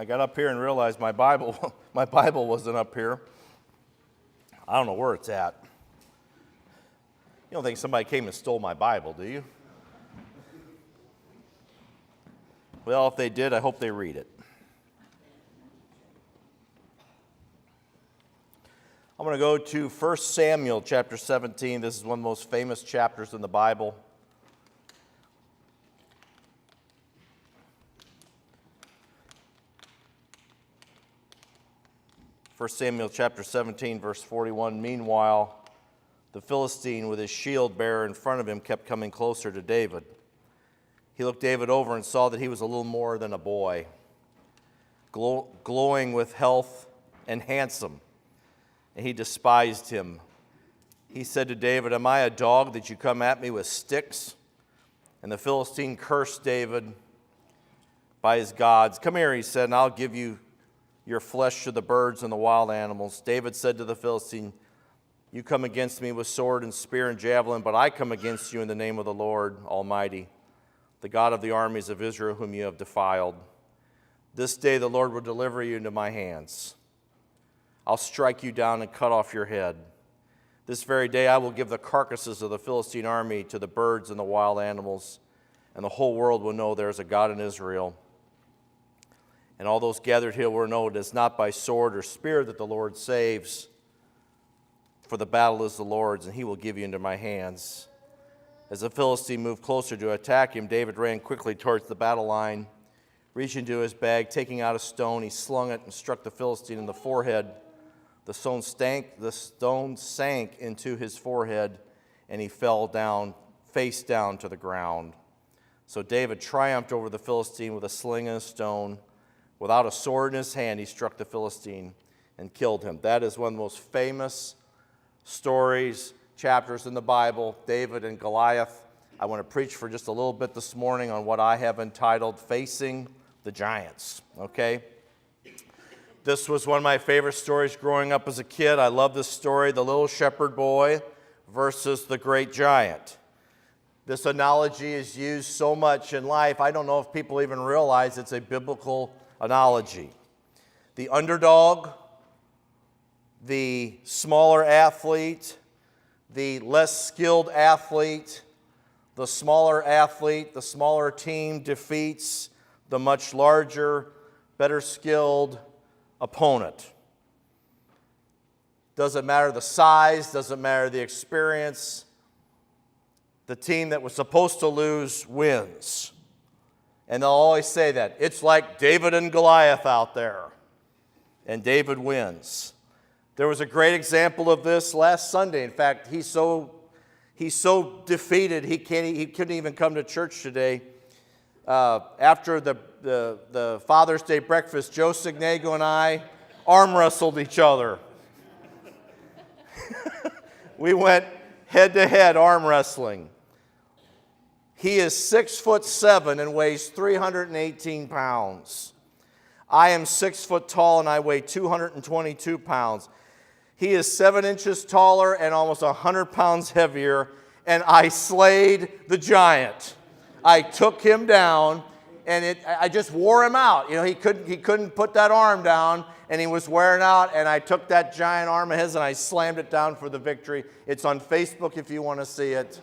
I got up here and realized my Bible wasn't up here. I don't know where it's at. You don't think somebody came and stole my Bible, do you? Well, if they did, I hope they read it. I'm going to go to 1 Samuel chapter 17. This is one of the most famous chapters in the Bible. First Samuel chapter 17, verse 41. Meanwhile, the Philistine with his shield bearer in front of him kept coming closer to David. He looked David over and saw that he was a little more than a boy, glowing with health and handsome, and he despised him. He said to David, "Am I a dog that you come at me with sticks?" And the Philistine cursed David by his gods. "Come here," he said, "and I'll give you your flesh to the birds and the wild animals." David said to the Philistine, "You come against me with sword and spear and javelin, but I come against you in the name of the Lord Almighty, the God of the armies of Israel, whom you have defiled. This day the Lord will deliver you into my hands. I'll strike you down and cut off your head. This very day I will give the carcasses of the Philistine army to the birds and the wild animals, and the whole world will know there is a God in Israel. And all those gathered here will know it is not by sword or spear that the Lord saves, for the battle is the Lord's, and he will give you into my hands." As the Philistine moved closer to attack him, David ran quickly towards the battle line. Reaching into his bag, taking out a stone, he slung it and struck the Philistine in the forehead. The stone sank into his forehead, and he fell down, face down to the ground. So David triumphed over the Philistine with a sling and a stone. Without a sword in his hand, he struck the Philistine and killed him. That is one of the most famous stories, chapters in the Bible, David and Goliath. I want to preach for just a little bit this morning on what I have entitled Facing the Giants, okay? This was one of my favorite stories growing up as a kid. I love this story, the little shepherd boy versus the great giant. This analogy is used so much in life, I don't know if people even realize it's a biblical analogy. The underdog, the smaller athlete, the less skilled athlete, the smaller team defeats the much larger, better skilled opponent. Doesn't matter the size, doesn't matter the experience. The team that was supposed to lose wins. And they'll always say that. It's like David and Goliath out there. And David wins. There was a great example of this last Sunday. In fact, he's so defeated he couldn't even come to church today. After the Father's Day breakfast, Joe Signego and I arm wrestled each other. We went head-to-head arm wrestling. He is 6'7" and weighs 318 pounds. I am 6 foot tall and I weigh 222 pounds. He is 7 inches taller and almost 100 pounds heavier, and I slayed the giant. I took him down, and I just wore him out. You know, he couldn't put that arm down, and he was wearing out, and I took that giant arm of his and I slammed it down for the victory. It's on Facebook if you want to see it.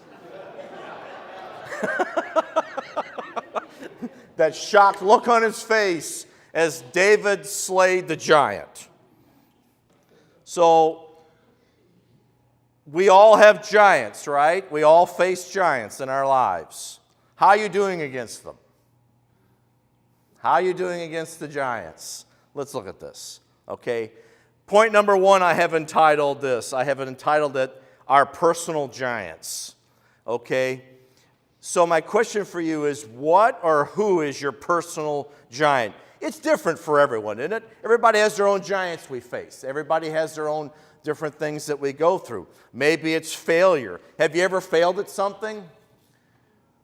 That shocked look on his face as David slayed the giant. So, we all have giants, right? We all face giants in our lives. How are you doing against them? How are you doing against the giants? Let's look at this, okay? Point number one, I have entitled this. I have entitled it, Our Personal Giants, okay? So my question for you is, what or who is your personal giant? It's different for everyone, isn't it? Everybody has their own giants we face. Everybody has their own different things that we go through. Maybe it's failure. Have you ever failed at something?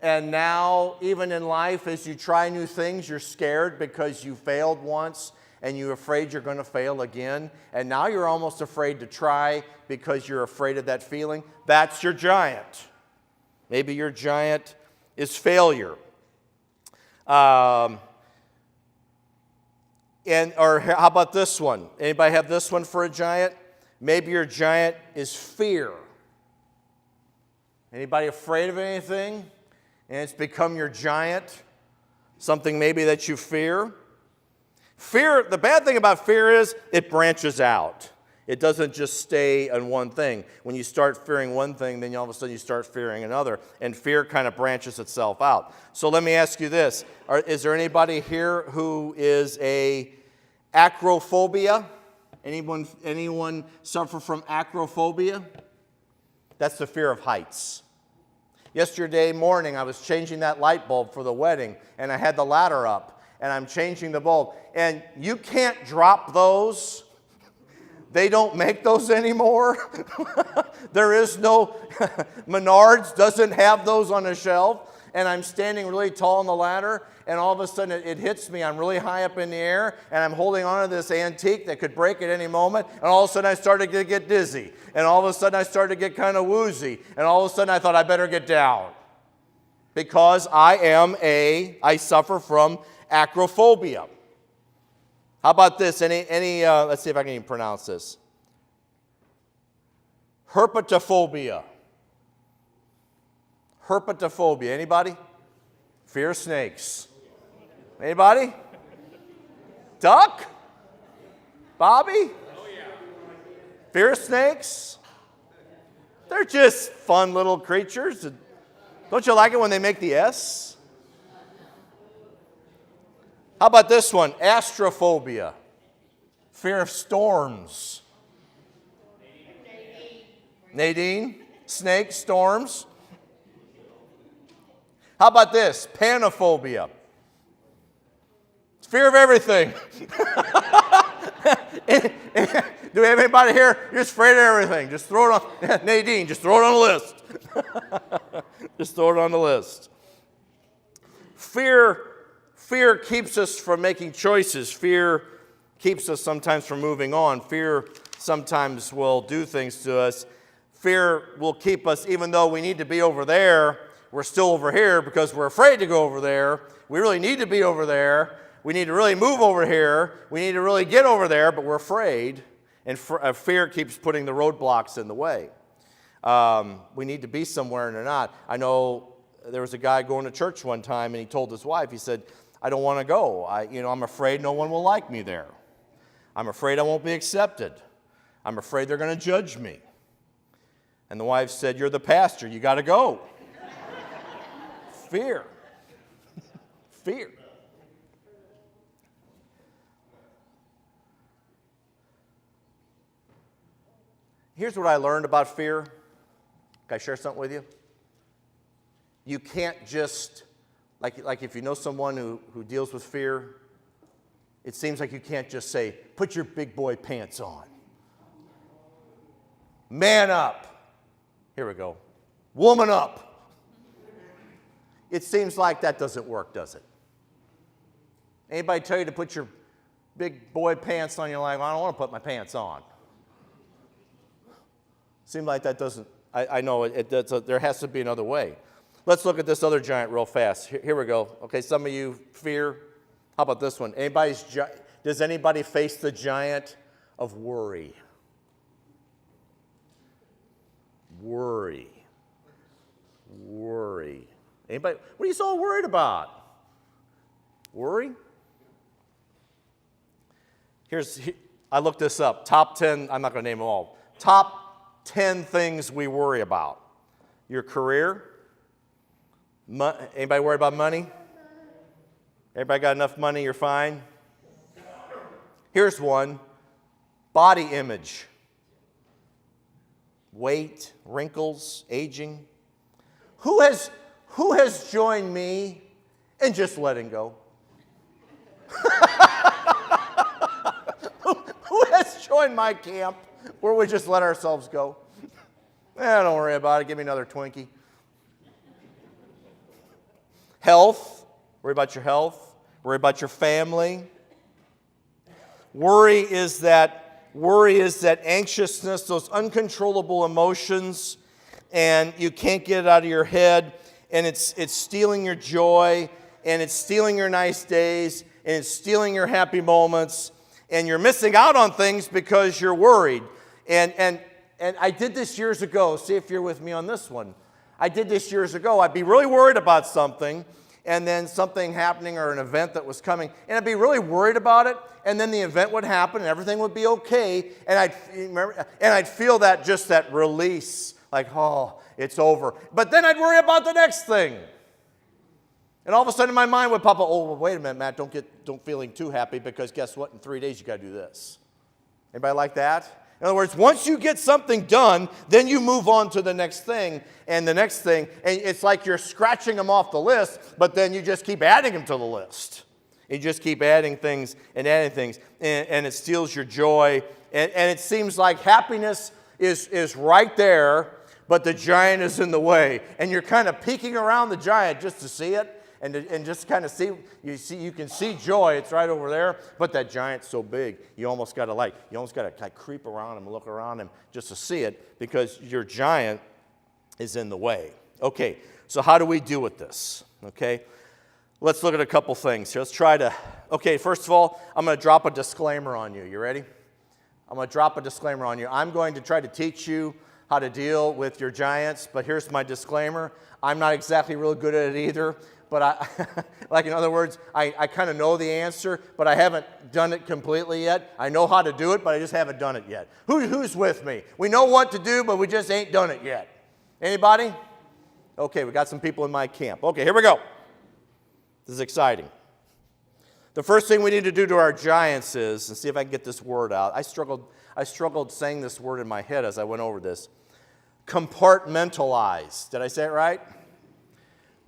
And now, even in life, as you try new things, you're scared because you failed once and you're afraid you're going to fail again. And now you're almost afraid to try because you're afraid of that feeling. That's your giant. Maybe your giant is failure. Or how about this one? Anybody have this one for a giant? Maybe your giant is fear. Anybody afraid of anything? And it's become your giant? Something maybe that you fear? Fear, the bad thing about fear is it branches out. It doesn't just stay on one thing. When you start fearing one thing, then all of a sudden you start fearing another. And fear kind of branches itself out. So let me ask you this. Is there anybody here who is a acrophobia? Anyone suffer from acrophobia? That's the fear of heights. Yesterday morning, I was changing that light bulb for the wedding, and I had the ladder up, and I'm changing the bulb. And you can't drop those. They don't make those anymore. There is no, Menards doesn't have those on a shelf. And I'm standing really tall on the ladder, and all of a sudden it hits me. I'm really high up in the air, and I'm holding on to this antique that could break at any moment. And all of a sudden I started to get dizzy. And all of a sudden I started to get kind of woozy. And all of a sudden I thought I better get down. Because I suffer from acrophobia. How about this? Let's see if I can even pronounce this. Herpetophobia. Herpetophobia. Anybody? Fear of snakes. Anybody? Duck? Bobby? Fear of snakes? They're just fun little creatures. Don't you like it when they make the S? How about this one? Astrophobia. Fear of storms. Nadine? Snakes, storms. How about this? Panophobia. It's fear of everything. Do we have anybody here? You're just afraid of everything. Just throw it on. Nadine, just throw it on the list. Just throw it on the list. Fear keeps us from making choices. Fear keeps us sometimes from moving on. Fear sometimes will do things to us. Fear will keep us, even though we need to be over there, we're still over here because we're afraid to go over there. We really need to be over there. We need to really move over here. We need to really get over there, but we're afraid. And fear keeps putting the roadblocks in the way. We need to be somewhere and they're not. I know there was a guy going to church one time and he told his wife, he said, I don't want to go. I'm afraid no one will like me there. I'm afraid I won't be accepted. I'm afraid they're going to judge me. And the wife said, you're the pastor. You got to go. Fear. Fear. Here's what I learned about fear. Can I share something with you? You can't just, like if you know someone who deals with fear, it seems like you can't just say, put your big boy pants on. Man up. Here we go. Woman up. It seems like that doesn't work, does it? Anybody tell you to put your big boy pants on? You're like, I don't want to put my pants on. Seems like that doesn't, I know there has to be another way. Let's look at this other giant real fast. Here we go. Okay, some of you fear. How about this one? Does anybody face the giant of worry? Worry. Worry. Anybody? What are you so worried about? Worry? I looked this up. Top 10, I'm not going to name them all. Top 10 things we worry about. Your career. Anybody worry about money? Everybody got enough money, you're fine? Here's one. Body image. Weight, wrinkles, aging. Who has joined me in just letting go? Who has joined my camp where we just let ourselves go? Don't worry about it. Give me another Twinkie. Health. Worry about your health. Worry about your family. Worry is that anxiousness, those uncontrollable emotions, and you can't get it out of your head, and it's stealing your joy, and it's stealing your nice days, and it's stealing your happy moments, and you're missing out on things because you're worried. And I did this years ago. See if you're with me on this one. I did this years ago. I'd be really worried about something, and then something happening or an event that was coming, and I'd be really worried about it, and then the event would happen, and everything would be okay, and I'd feel that, just that release, like, oh, it's over. But then I'd worry about the next thing. And all of a sudden my mind would pop up, oh, well, wait a minute, Matt, don't feeling too happy, because guess what? In 3 days you got to do this. Anybody like that? In other words, once you get something done, then you move on to the next thing, and the next thing, and it's like you're scratching them off the list, but then you just keep adding them to the list. You just keep adding things, and it steals your joy, and it seems like happiness is right there, but the giant is in the way, and you're kind of peeking around the giant just to see it, and just kind of see, you can see joy, it's right over there, but that giant's so big, you almost got to creep around him and look around him just to see it, because your giant is in the way. Okay, so how do we deal with this? Okay, let's look at a couple things here. Let's try to, okay, first of all, I'm going to drop a disclaimer on you. You ready? I'm going to drop a disclaimer on you. I'm going to try to teach you how to deal with your giants, but here's my disclaimer. I'm not exactly real good at it either. But like in other words, I kind of know the answer, but I haven't done it completely yet. I know how to do it, but I just haven't done it yet. Who's with me? We know what to do, but we just ain't done it yet. Anybody? Okay, we got some people in my camp. Okay, here we go. This is exciting. The first thing we need to do to our giants is, and see if I can get this word out. I struggled saying this word in my head as I went over this. Compartmentalize. Did I say it right?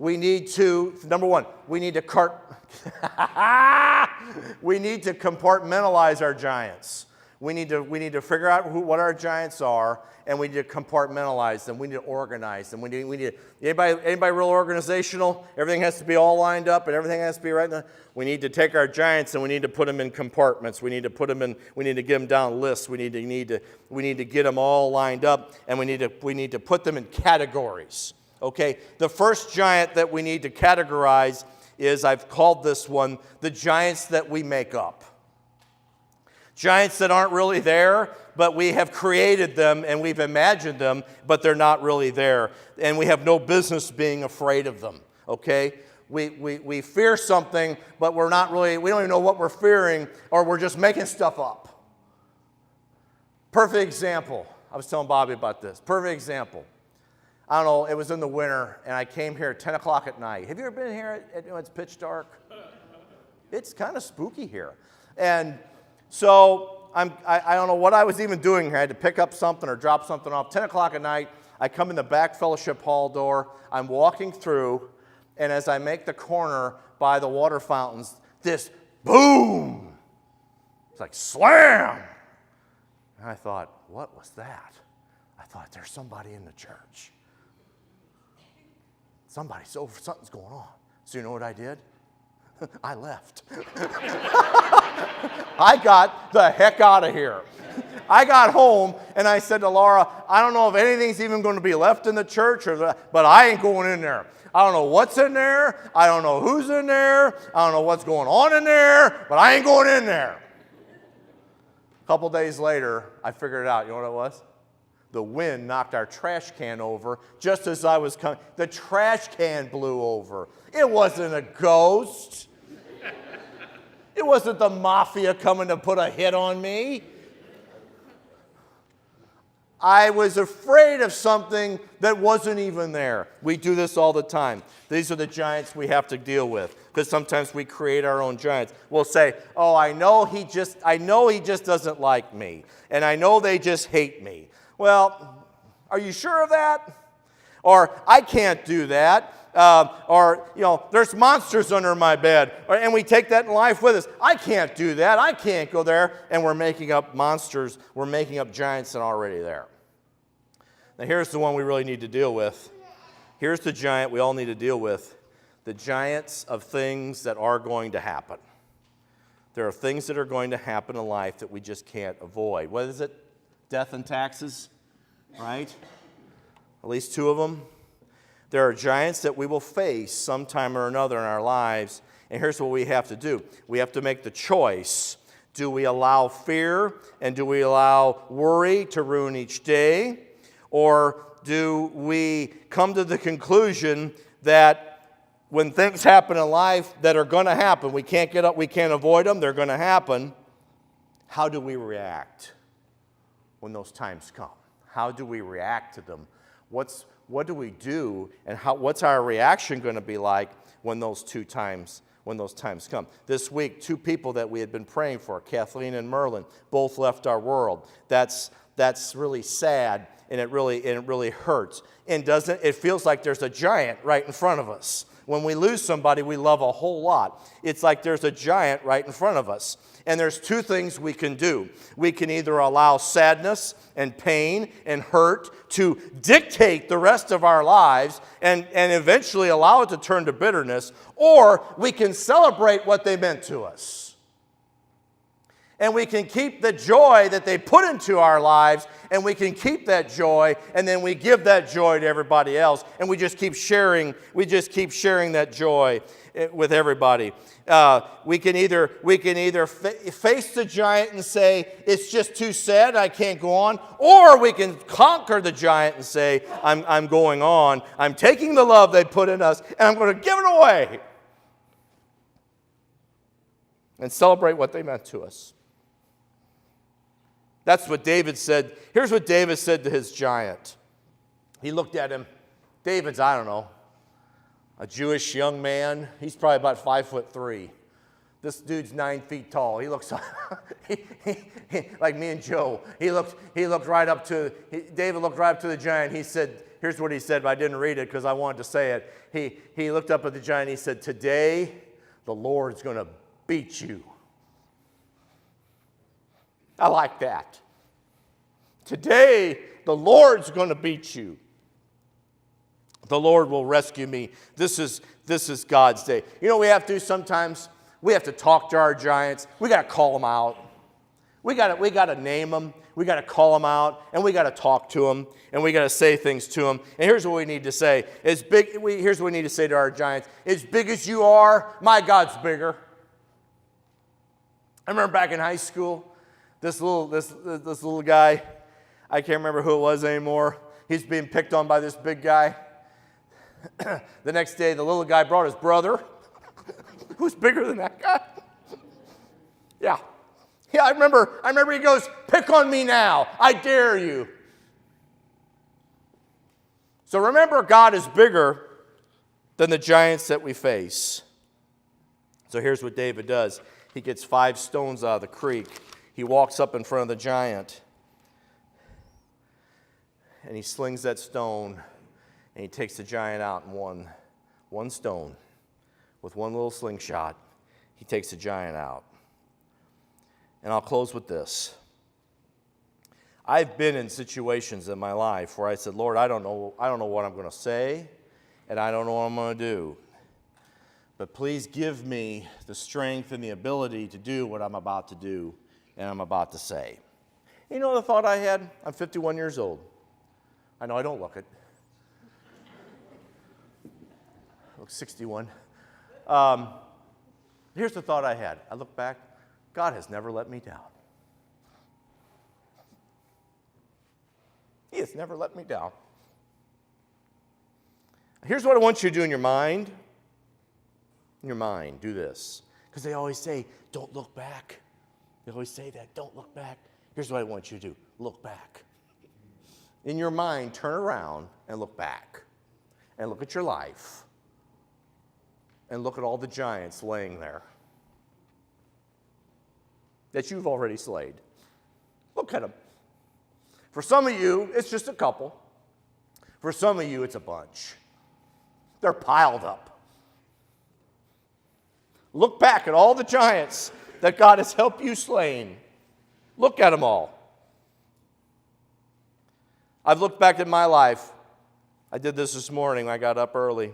We need to, number one, we need to compartmentalize our giants. We need to figure out what our giants are, and we need to compartmentalize them. We need to organize them. Anybody real organizational? Everything has to be all lined up, and everything has to be right now. We need to take our giants and we need to put them in compartments. We need to get them down lists. We need to get them all lined up, and we need to put them in categories. Okay, the first giant that we need to categorize is, I've called this one, the giants that we make up. Giants that aren't really there, but we have created them and we've imagined them, but they're not really there. And we have no business being afraid of them, okay? We fear something, but we don't even know what we're fearing, or we're just making stuff up. Perfect example. I was telling Bobby about this. Perfect example. I don't know, it was in the winter, and I came here at 10 o'clock at night. Have you ever been here when it's pitch dark? It's kind of spooky here. And so I don't know what I was even doing here. I had to pick up something or drop something off. 10 o'clock at night, I come in the back fellowship hall door. I'm walking through, and as I make the corner by the water fountains, this boom! It's like slam! And I thought, what was that? I thought, there's somebody in the church. Something's going on. So you know what I did? I left. I got the heck out of here. I got home and I said to Laura, I don't know if anything's even going to be left in the church, but I ain't going in there. I don't know what's in there. I don't know who's in there. I don't know what's going on in there, but I ain't going in there. A couple days later, I figured it out. You know what it was? The wind knocked our trash can over just as I was coming. The trash can blew over. It wasn't a ghost. It wasn't the mafia coming to put a hit on me. I was afraid of something that wasn't even there. We do this all the time. These are the giants we have to deal with, because sometimes we create our own giants. We'll say, oh, I know he just doesn't like me, and I know they just hate me. Well, are you sure of that? Or, I can't do that. There's monsters under my bed. And we take that in life with us. I can't do that. I can't go there. And we're making up monsters. We're making up giants that are already there. Now, here's the one we really need to deal with. Here's the giant we all need to deal with. The giants of things that are going to happen. There are things that are going to happen in life that we just can't avoid. What is it? Death and taxes, right? At least two of them. There are giants that we will face sometime or another in our lives, And here's what we have to do. We have to make the choice. Do we allow fear and do we allow worry to ruin each day? Or do we come to the conclusion that when things happen in life that are going to happen, we can't get up, we can't avoid them, they're going to happen, how do we react when those times come? How do we react to them? What do we do, and what's our reaction going to be like when those times come? This week, 2 people that we had been praying for, Kathleen and Merlin, both left our world. That's really sad, and it really hurts. And it feels like there's a giant right in front of us. When we lose somebody we love a whole lot, it's like there's a giant right in front of us. And there's 2 things we can do. We can either allow sadness and pain and hurt to dictate the rest of our lives and eventually allow it to turn to bitterness, or we can celebrate what they meant to us. And we can keep the joy that they put into our lives, and we can keep that joy, and then we give that joy to everybody else, and we just keep sharing that joy with everybody. We can either face the giant and say, it's just too sad, I can't go on, or we can conquer the giant and say, I'm going on, I'm taking the love they put in us, and I'm going to give it away. And celebrate what they meant to us. That's what David said. Here's what David said to his giant. He looked at him. David's, I don't know, a Jewish young man. He's probably about 5'3". This dude's 9 feet tall. He looks like me and Joe. David looked right up to the giant. He said, here's what he said, but I didn't read it because I wanted to say it. He looked up at the giant. He said, today the Lord's going to beat you. I like that. Today, the Lord's going to beat you. The Lord will rescue me. This is God's day. You know what we have to do sometimes? We have to talk to our giants. We got to call them out. We got to name them. We got to call them out, and we got to talk to them, and we got to say things to them. And here's what we need to say. Here's what we need to say to our giants. As big as you are, my God's bigger. I remember back in high school, this little guy, I can't remember who it was anymore. He's being picked on by this big guy. The next day, the little guy brought his brother, who's bigger than that guy. Yeah, I remember he goes, pick on me now. I dare you. So remember, God is bigger than the giants that we face. So here's what David does. He gets 5 stones out of the creek. He walks up in front of the giant, and he slings that stone, and he takes the giant out in one stone. With one little slingshot, he takes the giant out. And I'll close with this. I've been in situations in my life where I said, Lord, I don't know what I'm going to say, and I don't know what I'm going to do. But please give me the strength and the ability to do what I'm about to do and I'm about to say. You know the thought I had? I'm 51 years old. I know I don't look it. I look 61. Here's the thought I had. I look back. God has never let me down. He has never let me down. Here's what I want you to do in your mind. In your mind, do this. Because they always say, don't look back. They always say that, don't look back. Here's what I want you to do. Look back. In your mind, turn around and look back. And look at your life. And look at all the giants laying there that you've already slayed. Look at them. For some of you, it's just a couple. For some of you, it's a bunch. They're piled up. Look back at all the giants that God has helped you slay. Look at them all. I've looked back at my life. I did this morning. I got up early.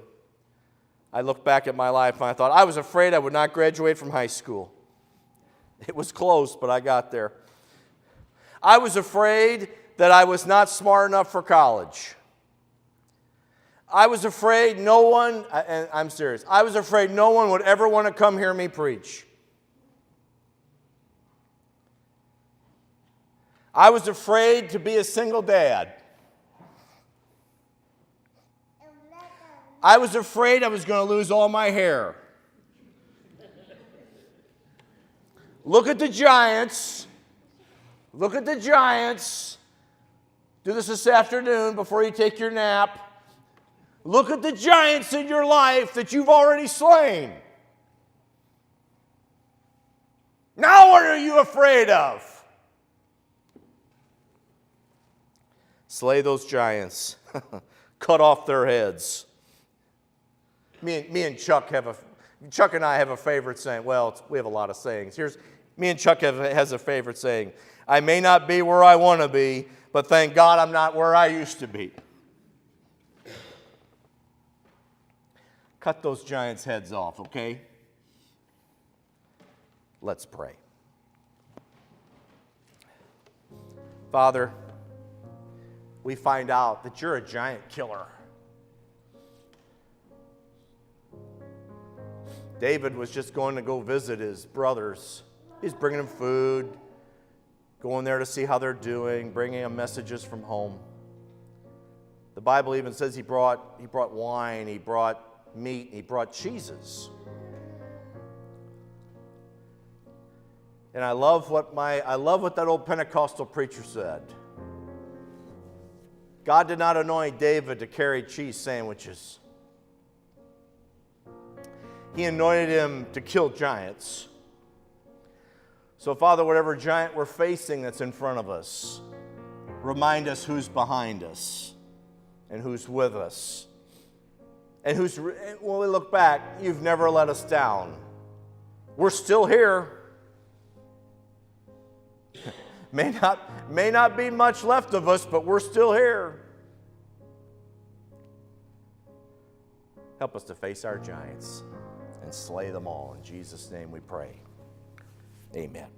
I looked back at my life and I thought, I was afraid I would not graduate from high school. It was close, but I got there. I was afraid that I was not smart enough for college. I was afraid no one, and I'm serious, I was afraid no one would ever want to come hear me preach. I was afraid to be a single dad. I was afraid I was going to lose all my hair. Look at the giants. Look at the giants. Do this afternoon before you take your nap. Look at the giants in your life that you've already slain. Now what are you afraid of? Slay those giants. Cut off their heads. Me and Chuck and I have a favorite saying. Well, we have a lot of sayings. Me and Chuck has a favorite saying. I may not be where I want to be, but thank God I'm not where I used to be. Cut those giants' heads off, okay? Let's pray. Father, we find out that you're a giant killer. David was just going to go visit his brothers. He's bringing them food, going there to see how they're doing, bringing them messages from home. The Bible even says he brought wine, he brought meat, he brought cheeses. And I love what that old Pentecostal preacher said. God did not anoint David to carry cheese sandwiches. He anointed him to kill giants. So, Father, whatever giant we're facing that's in front of us, remind us who's behind us and who's with us. And when we look back, you've never let us down. We're still here. May not be much left of us, but we're still here. Help us to face our giants and slay them all. In Jesus' name we pray. Amen.